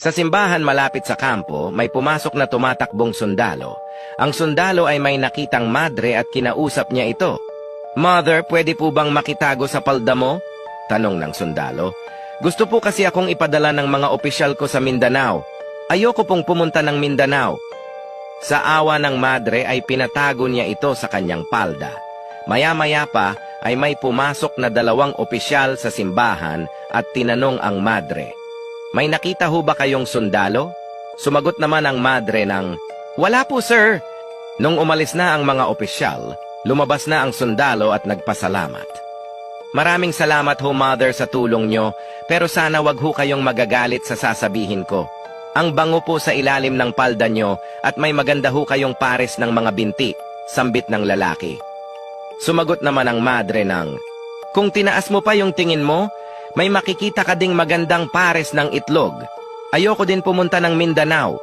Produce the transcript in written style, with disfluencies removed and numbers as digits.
Sa simbahan malapit sa kampo, may pumasok na tumatakbong sundalo. Ang sundalo ay may nakitang madre at kinausap niya ito. "Mother, pwede po bang makitago sa palda mo?" tanong ng sundalo. "Gusto po kasi akong ipadala ng mga opisyal ko sa Mindanao. Ayoko pong pumunta ng Mindanao." Sa awa ng madre ay pinatago niya ito sa kanyang palda. Maya-maya pa ay may pumasok na 2 opisyal sa simbahan at tinanong ang madre, "May nakita ho ba kayong sundalo?" Sumagot naman ang madre ng, "Wala po, sir." Nung umalis na ang mga opisyal, lumabas na ang sundalo at nagpasalamat. "Maraming salamat ho, mother, sa tulong nyo, pero sana wag ho kayong magagalit sa sasabihin ko. Ang bango po sa ilalim ng palda nyo at may maganda ho kayong pares ng mga binti," sambit ng lalaki. Sumagot naman ang madre ng, "Kung tinaas mo pa yung tingin mo, may makikita ka ding magandang pares ng itlog. Ayoko din pumunta ng Mindanao.